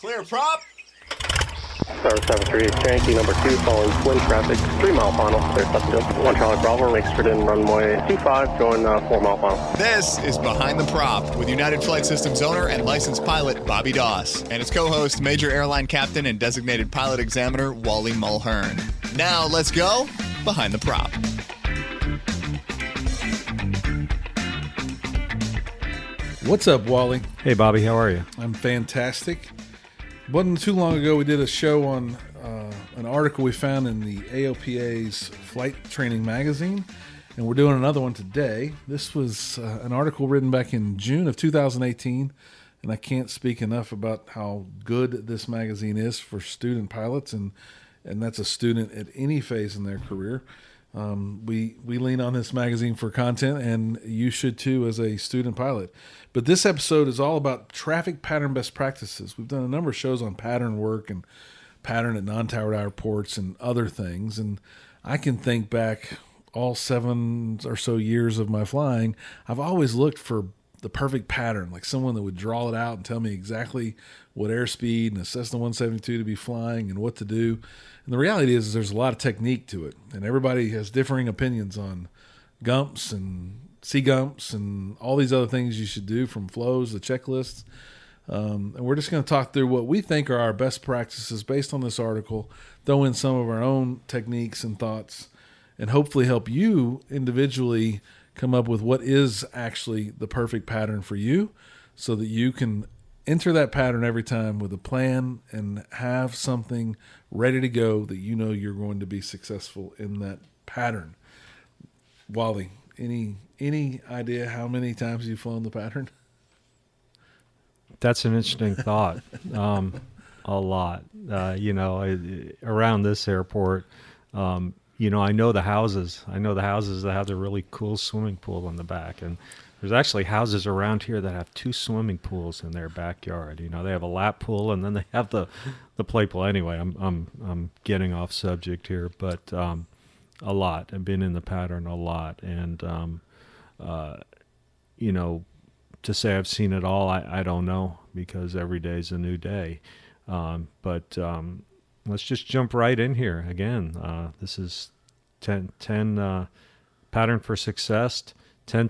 Clear prop. Star 73, Yankee number 2, following twin traffic, 3 mile final, clear subject. 1 Charlie Bravo, exit in runway 25, going 4 mile final. This is Behind the Prop with United Flight Systems owner and licensed pilot Bobby Doss and his co-host, Major Airline Captain and designated pilot examiner Wally Mulhern. Now let's go Behind the Prop. What's up, Wally? Hey, Bobby, how are you? I'm fantastic. Wasn't too long ago we did a show on an article we found in the AOPA's Flight Training Magazine, and we're doing another one today. This was an article written back in June of 2018, and I can't speak enough about how good this magazine is for student pilots, and that's a student at any phase in their career. We lean on this magazine for content, and you should too as a student pilot. But this episode is all about traffic pattern best practices. We've done a number of shows on pattern work and pattern at non-towered airports and other things. And I can think back all 7 or so years of my flying, I've always looked for the perfect pattern, like someone that would draw it out and tell me exactly what airspeed and a Cessna 172 to be flying and what to do. And the reality is there's a lot of technique to it, and everybody has differing opinions on gumps and C-gumps and all these other things you should do, from flows to checklists. And we're just going to talk through what we think are our best practices based on this article, throw in some of our own techniques and thoughts, and hopefully help you individually come up with what is actually the perfect pattern for you so that you can enter that pattern every time with a plan and have something ready to go that you know you're going to be successful in that pattern. Wally, any idea how many times you've flown the pattern? That's an interesting thought. A lot. Around this airport, I know the houses. I know the houses that have the really cool swimming pool in the back. And there's actually houses around here that have 2 swimming pools in their backyard. They have a lap pool and then they have the play pool. Anyway, I'm getting off subject here, but a lot. I've been in the pattern a lot, and to say I've seen it all, I don't know, because every day is a new day. But let's just jump right in here. Again, this is 10 pattern for success, 10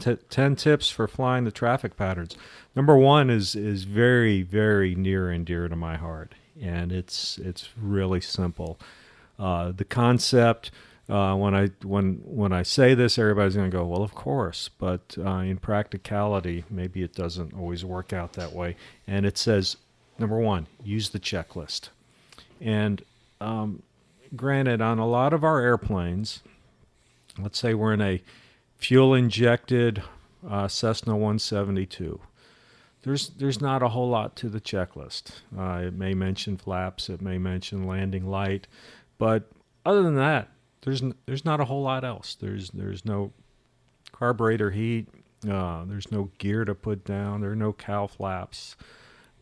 tips for flying the traffic patterns. Number 1 is very, very near and dear to my heart, and it's really simple. The concept, when I say this, everybody's going to go, well, of course, but in practicality, maybe it doesn't always work out that way. And it says, number 1, use the checklist. And granted, on a lot of our airplanes, let's say we're in a fuel-injected Cessna 172. There's not a whole lot to the checklist. It may mention flaps, it may mention landing light, but other than that, there's not a whole lot else. There's no carburetor heat. There's no gear to put down. There are no cowl flaps.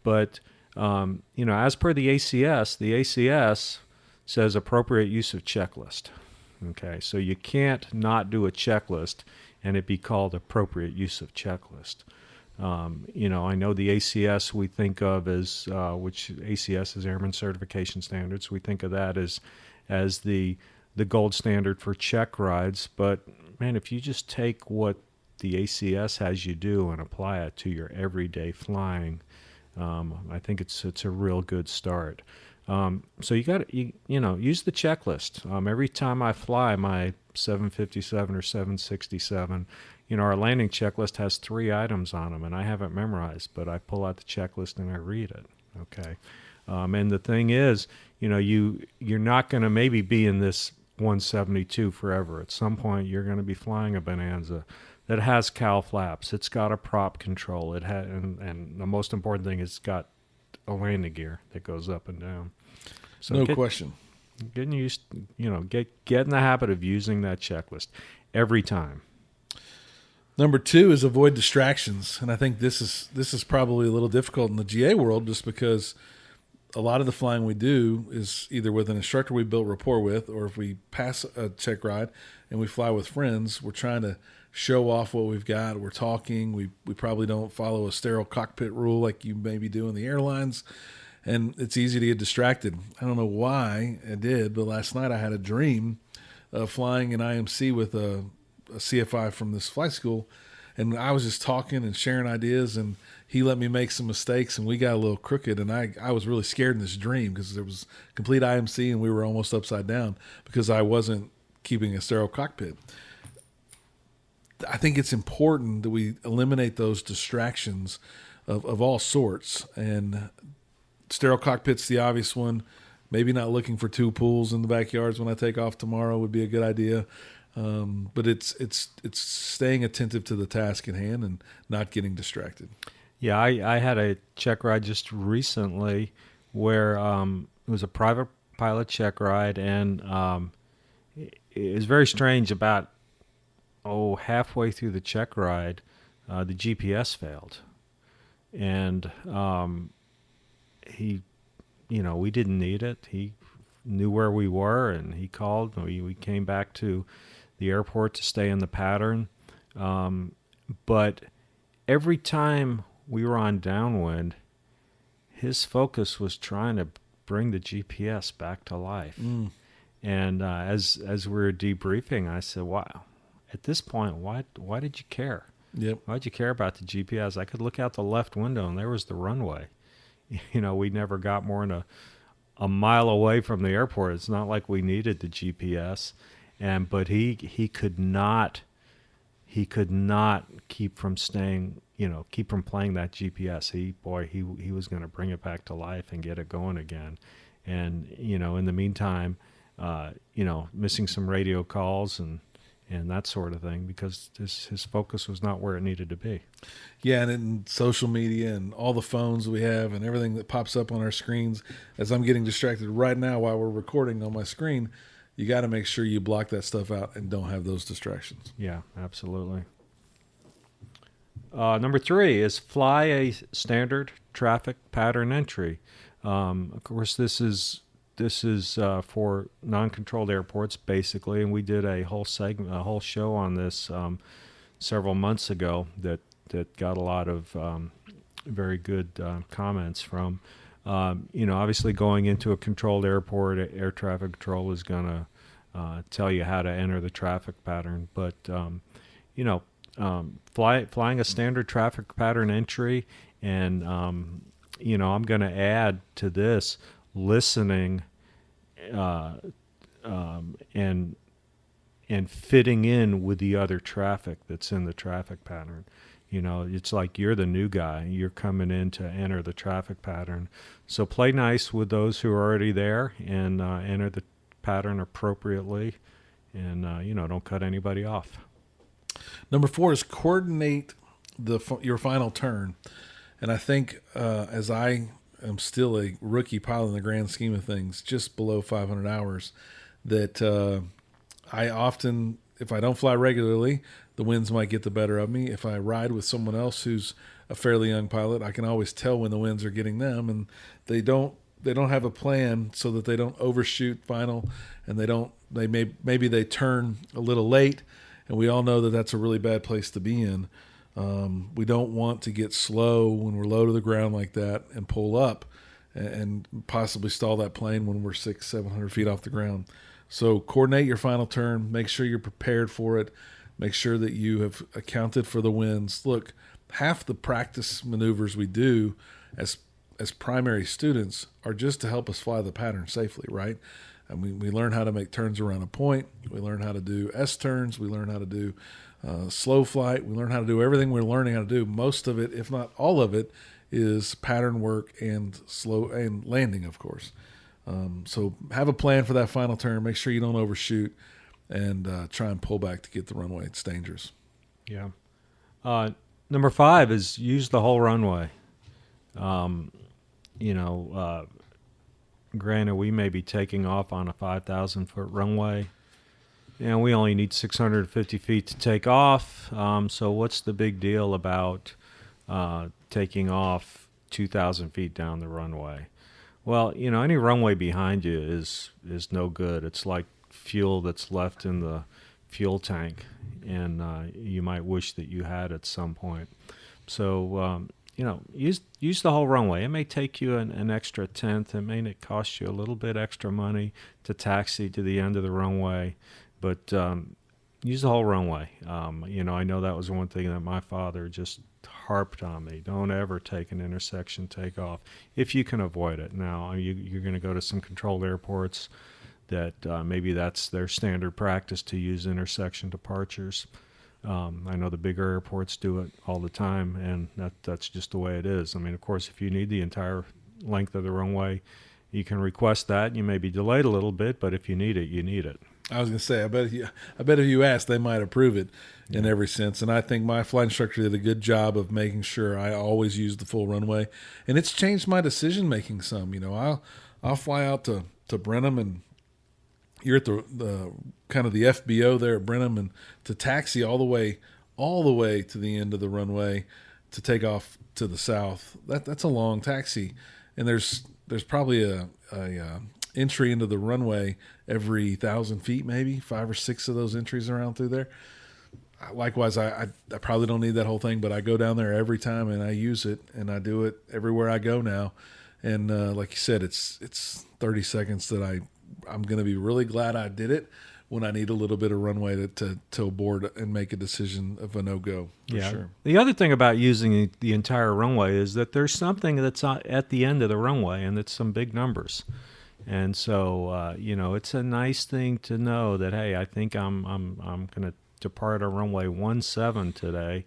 But as per the ACS says appropriate use of checklist. Okay, so you can't not do a checklist and it be called appropriate use of checklist. I know the ACS we think of as, which ACS is Airman Certification Standards. We think of that as the gold standard for check rides. But man, if you just take what the ACS has you do and apply it to your everyday flying, I think it's a real good start. So you got to use the checklist. Every time I fly my 757 or 767, our landing checklist has 3 items on them, and I haven't memorized, but I pull out the checklist and I read it. Okay, and the thing is, you're not going to maybe be in this 172 forever. At some point, you're going to be flying a Bonanza that has cowl flaps. It's got a prop control. It and the most important thing is it's got a landing gear that goes up and down. So No question. Getting used, get in the habit of using that checklist every time. Number 2 is avoid distractions, and I think this is probably a little difficult in the GA world, just because a lot of the flying we do is either with an instructor we built rapport with, or if we pass a check ride and we fly with friends, we're trying to show off what we've got. We're talking. We probably don't follow a sterile cockpit rule like you maybe do in the airlines. and it's easy to get distracted. I don't know why I did, but last night I had a dream of flying an IMC with a CFI from this flight school, and I was just talking and sharing ideas, and he let me make some mistakes, and we got a little crooked, and I was really scared in this dream because there was complete IMC, and we were almost upside down because I wasn't keeping a sterile cockpit. I think it's important that we eliminate those distractions of all sorts, and sterile cockpit's the obvious one. Maybe not looking for two pools in the backyards when I take off tomorrow would be a good idea. But it's staying attentive to the task at hand and not getting distracted. Yeah, I had a check ride just recently where it was a private pilot check ride, and it was very strange. About halfway through the check ride, the GPS failed, and he, we didn't need it. He knew where we were, and he called. We came back to the airport to stay in the pattern, but every time we were on downwind, his focus was trying to bring the GPS back to life. And as we were debriefing, I said, "Wow, at this point, why did you care? Yep. Why did you care about the GPS? I could look out the left window, and there was the runway. We never got more than a mile away from the airport. It's not like we needed the GPS, but he could not keep from staying." Keep from playing that GPS. He was going to bring it back to life and get it going again. And, in the meantime, missing some radio calls and that sort of thing because his focus was not where it needed to be. Yeah, and in social media and all the phones we have and everything that pops up on our screens, as I'm getting distracted right now while we're recording on my screen, you got to make sure you block that stuff out and don't have those distractions. Yeah, absolutely. Number 3 is fly a standard traffic pattern entry. Of course, this is for non-controlled airports basically, and we did a whole show on this several months ago that got a lot of very good comments from. Obviously, going into a controlled airport, air traffic control is going to tell you how to enter the traffic pattern, but flying a standard traffic pattern entry, and I'm going to add to this listening and fitting in with the other traffic that's in the traffic pattern. It's like you're the new guy. You're coming in to enter the traffic pattern. So play nice with those who are already there and enter the pattern appropriately, and don't cut anybody off. Number 4 is coordinate your final turn. And I think as I am still a rookie pilot in the grand scheme of things, just below 500 hours, that I often, if I don't fly regularly, the winds might get the better of me. If I ride with someone else who's a fairly young pilot, I can always tell when the winds are getting them, and they don't have a plan so that they don't overshoot final, and maybe they turn a little late. And we all know that that's a really bad place to be in. We don't want to get slow when we're low to the ground like that and pull up and possibly stall that plane when we're 600-700 feet off the ground. So coordinate your final turn. Make sure you're prepared for it. Make sure that you have accounted for the winds. Look, half the practice maneuvers we do as primary students are just to help us fly the pattern safely, right? I mean, we learn how to make turns around a point. We learn how to do S-turns. We learn how to do slow flight. We learn how to do everything we're learning how to do. Most of it, if not all of it, is pattern work and slow and landing, of course. So have a plan for that final turn. Make sure you don't overshoot, and try and pull back to get the runway. It's dangerous. Yeah. Number 5 is use the whole runway. Granted, we may be taking off on a 5,000-foot runway, and we only need 650 feet to take off. So what's the big deal about taking off 2,000 feet down the runway? Well, any runway behind you is no good. It's like fuel that's left in the fuel tank, and you might wish that you had at some point. So use the whole runway. It may take you an extra tenth. It may cost you a little bit extra money to taxi to the end of the runway, but use the whole runway. I know that was one thing that my father just harped on me. Don't ever take an intersection takeoff if you can avoid it. Now, you're going to go to some controlled airports that maybe that's their standard practice to use intersection departures. I know the bigger airports do it all the time, and that's just the way it is. I mean, of course, if you need the entire length of the runway, you can request that. You may be delayed a little bit, but if you need it, you need it. I was going to say, I bet if you asked, they might approve it in every sense. And I think my flight instructor did a good job of making sure I always use the full runway, and it's changed my decision making some. I'll fly out to Brenham, and you're at the kind of the FBO there at Brenham, and to taxi all the way to the end of the runway to take off to the south. That's a long taxi, and there's probably a entry into the runway every 1,000 feet, maybe 5 or 6 of those entries around through there. Likewise, I probably don't need that whole thing, but I go down there every time and I use it, and I do it everywhere I go now. And like you said, it's 30 seconds that I'm going to be really glad I did it when I need a little bit of runway to board and make a decision of a no-go, for sure. The other thing about using the entire runway is that there's something that's at the end of the runway, and it's some big numbers. And so, it's a nice thing to know that, hey, I think I'm going to depart on runway 17 today,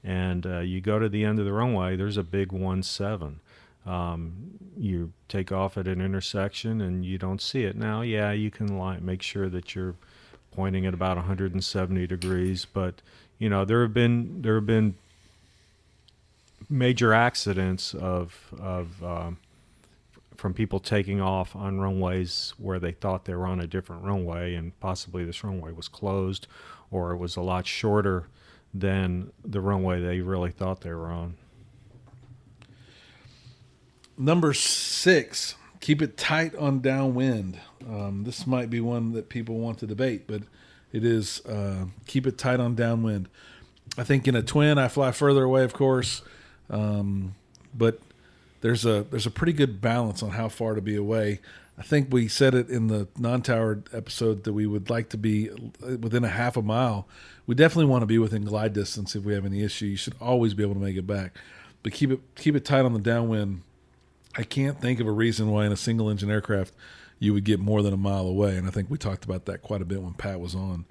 and you go to the end of the runway, there's a big 17. You take off at an intersection and you don't see it. Now, you can make sure that you're pointing at about 170 degrees, but there have been major accidents from people taking off on runways where they thought they were on a different runway, and possibly this runway was closed, or it was a lot shorter than the runway they really thought they were on. Number 6, keep it tight on downwind. This might be one that people want to debate, but it is keep it tight on downwind. I think in a twin, I fly further away, of course, but there's a pretty good balance on how far to be away. I think we said it in the non-towered episode that we would like to be within a half a mile. We definitely want to be within glide distance if we have any issue. You should always be able to make it back, but keep it tight on the downwind. I can't think of a reason why in a single engine aircraft you would get more than a mile away, and I think we talked about that quite a bit when Pat was on.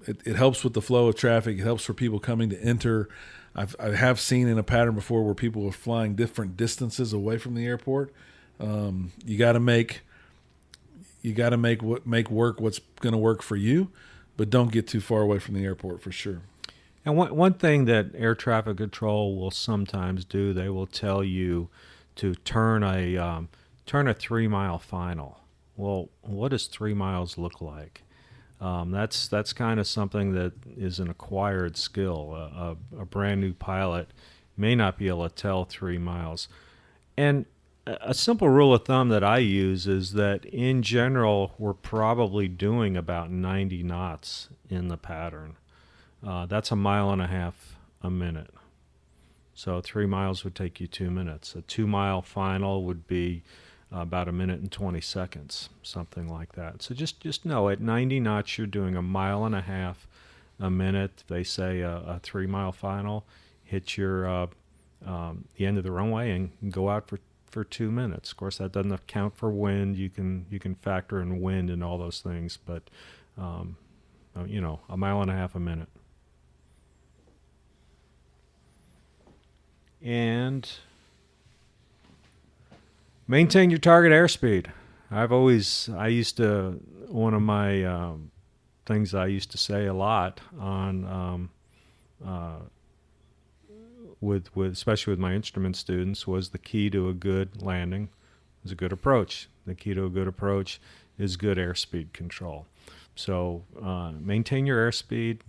It helps with the flow of traffic. It helps for people coming to enter. I have seen in a pattern before where people are flying different distances away from the airport. You got to make work what's going to work for you, but don't get too far away from the airport for sure. And one thing that air traffic control will sometimes do, they will tell you to turn a 3-mile final. Well, what does 3 miles look like? That's kind of something that is an acquired skill. A brand new pilot may not be able to tell 3 miles. And a simple rule of thumb that I use is that in general, we're probably doing about 90 knots in the pattern. That's 1.5 miles a minute. So 3 miles would take you 2 minutes. A 2-mile final would be about 1 minute and 20 seconds, something like that. So just know at 90 knots you're doing 1.5 miles a minute. They say a 3-mile final. Hit your the end of the runway and go out for 2 minutes. Of course, that doesn't account for wind. You can factor in wind and all those things, but 1.5 miles a minute. And maintain your target airspeed. One of my things I used to say a lot on with especially with my instrument students was the key to a good landing is a good approach. The key to a good approach is good airspeed control. So maintain your airspeed.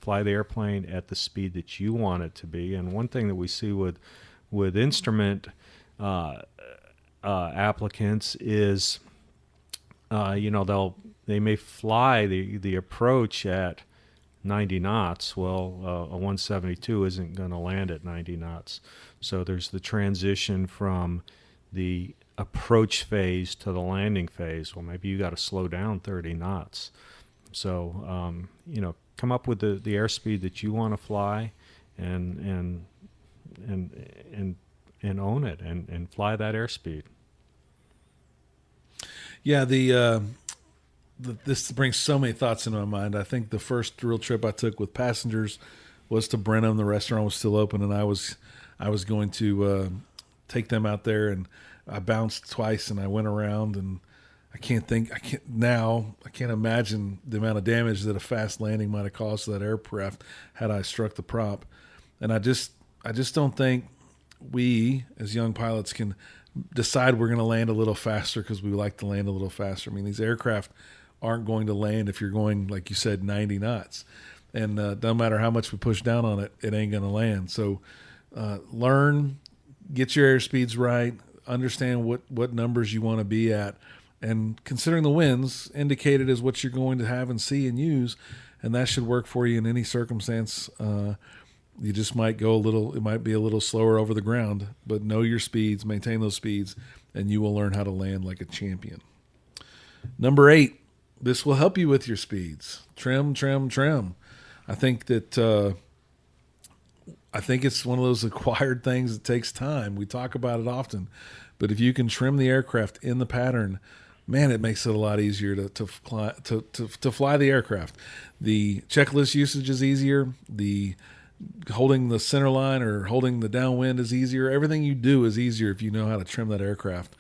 Fly the airplane at the speed that you want it to be. And one thing that we see with instrument applicants is, they may fly the approach at 90 knots. Well, a 172 isn't going to land at 90 knots. So there's the transition from the approach phase to the landing phase. Well, maybe you got to slow down 30 knots. So, come up with the airspeed that you want to fly, and own it, and fly that airspeed. Yeah, this brings so many thoughts into my mind. I think the first real trip I took with passengers was to Brenham. The restaurant was still open, and I was going to take them out there, and I bounced twice, and I went around, and I can't imagine the amount of damage that a fast landing might have caused to that aircraft had I struck the prop. And I just don't think we as young pilots can decide we're going to land a little faster because we like to land a little faster. I mean, these aircraft aren't going to land if you're going, like you said, 90 knots. And no matter how much we push down on it, it ain't going to land. So learn, get your airspeeds right, understand what numbers you want to be at, and considering the winds indicated as what you're going to have and see and use, and that should work for you in any circumstance. You just might it might be a little slower over the ground, but know your speeds, maintain those speeds, and you will learn how to land like a champion. Number 8, this will help you with your speeds. Trim, trim, trim. I think it's one of those acquired things that takes time. We talk about it often, but if you can trim the aircraft in the pattern, man, it makes it a lot easier to fly the aircraft. The checklist usage is easier. The holding the center line or holding the downwind is easier. Everything you do is easier if you know how to trim that aircraft.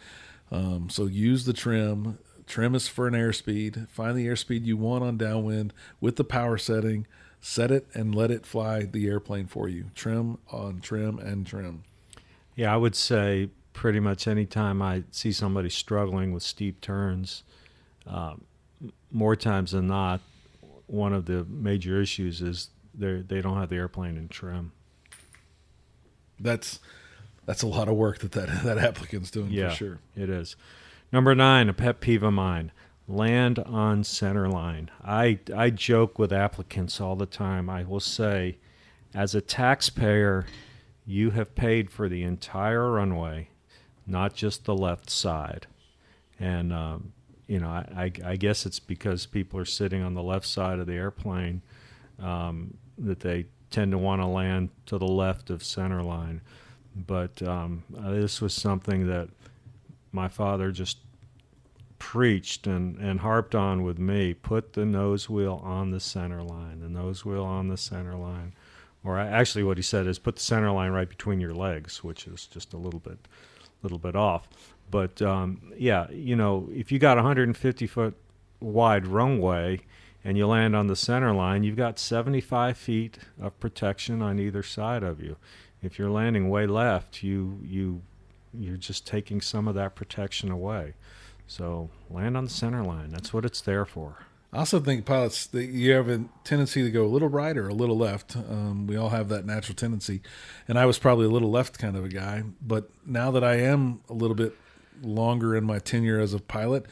So use the trim. Trim is for an airspeed. Find the airspeed you want on downwind with the power setting. Set it and let it fly the airplane for you. Trim on trim and trim. Yeah, I would say pretty much any time I see somebody struggling with steep turns, more times than not, one of the major issues is they don't have the airplane in trim. That's a lot of work that applicant's doing, for sure. It is. Number 9, a pet peeve of mine: land on center line. I joke with applicants all the time. I will say, as a taxpayer, you have paid for the entire runway, not just the left side. And I guess it's because people are sitting on the left side of the airplane that they tend to want to land to the left of center line. But this was something that my father just preached and harped on with me. Put the nose wheel on the center line, the nose wheel on the center line. Or actually what he said is put the center line right between your legs, which is just a little bit off. But if you got 150 foot wide runway and you land on the center line, you've got 75 feet of protection on either side of you. If you're landing way left, you're just taking some of that protection away. So land on the center line. That's what it's there for. I also think pilots, you have a tendency to go a little right or a little left. We all have that natural tendency. And I was probably a little left kind of a guy. But now that I am a little bit longer in my tenure as a pilot,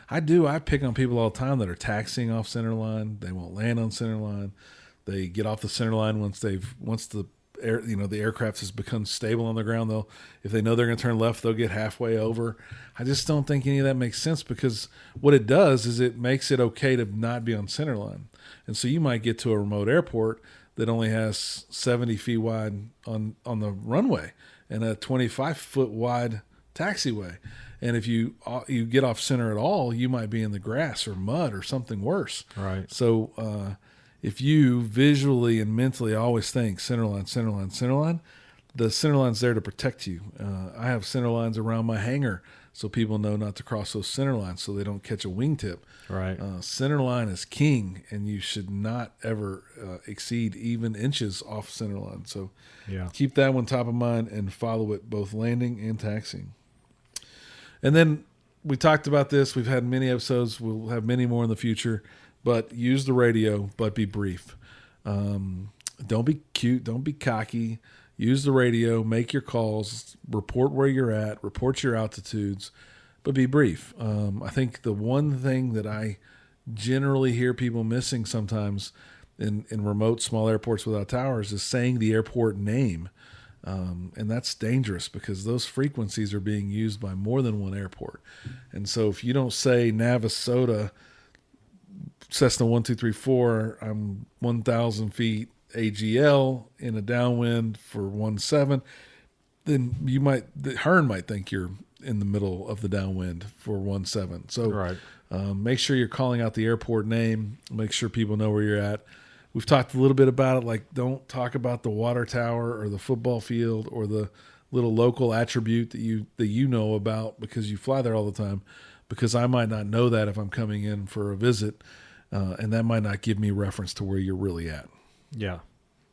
I pick on people all the time that are taxiing off center line. They won't land on center line. They get off the center line once the aircraft has become stable on the ground. If they know they're going to turn left, they'll get halfway over. I just don't think any of that makes sense, because what it does is it makes it okay to not be on center line. And so you might get to a remote airport that only has 70 feet wide on the runway and a 25 foot wide taxiway. And if you get off center at all, you might be in the grass or mud or something worse. Right. So if you visually and mentally always think center line, center line, center line, the center line's there to protect you. I have center lines around my hangar so people know not to cross those center lines so they don't catch a wingtip. Right. Center line is king, and you should not ever exceed even inches off center line. So keep that one top of mind and follow it both landing and taxiing. And then we talked about this. We've had many episodes. We'll have many more in the future. But use the radio, but be brief. Don't be cute. Don't be cocky. Use the radio. Make your calls. Report where you're at. Report your altitudes. But be brief. I think the one thing that I generally hear people missing sometimes in remote small airports without towers is saying the airport name. And that's dangerous because those frequencies are being used by more than one airport. And so if you don't say Navasota, Cessna 1234, I'm 1,000 feet AGL in a downwind for 17, then Hearn might think you're in the middle of the downwind for 17. So Right. Make sure you're calling out the airport name. Make sure people know where you're at. We've talked a little bit about it, like don't talk about the water tower or the football field or the little local attribute that you know about because you fly there all the time, because I might not know that if I'm coming in for a visit, and that might not give me reference to where you're really at. Yeah,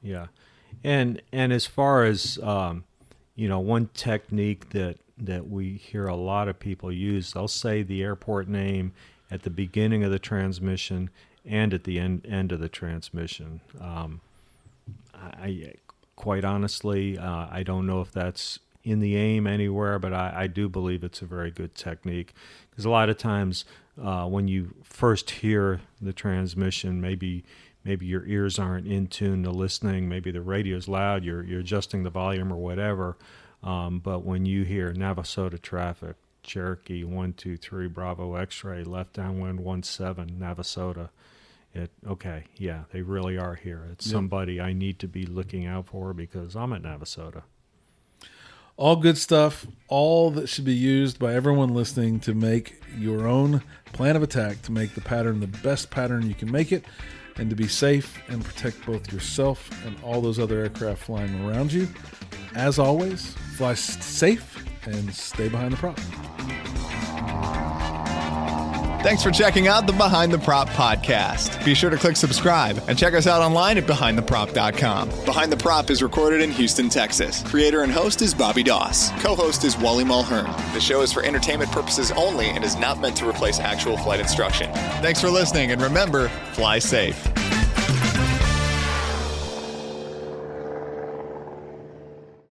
yeah. And as far as, one technique that we hear a lot of people use, they'll say the airport name at the beginning of the transmission and at the end of the transmission. I quite honestly, I don't know if that's in the AIM anywhere, but I do believe it's a very good technique, because a lot of times when you first hear the transmission, maybe your ears aren't in tune to listening, maybe the radio's loud, you're adjusting the volume or whatever, but when you hear Navasota traffic, Cherokee 123 Bravo X-ray, left downwind 17 Navasota, they really are here. It's somebody I need to be looking out for because I'm at Navasota. All good stuff, all that should be used by everyone listening to make your own plan of attack, to make the pattern the best pattern you can make it, and to be safe and protect both yourself and all those other aircraft flying around you. As always, fly safe and stay behind the prop. Thanks for checking out the Behind the Prop podcast. Be sure to click subscribe and check us out online at BehindTheProp.com. Behind the Prop is recorded in Houston, Texas. Creator and host is Bobby Doss. Co-host is Wally Mulhern. The show is for entertainment purposes only and is not meant to replace actual flight instruction. Thanks for listening, and remember, fly safe.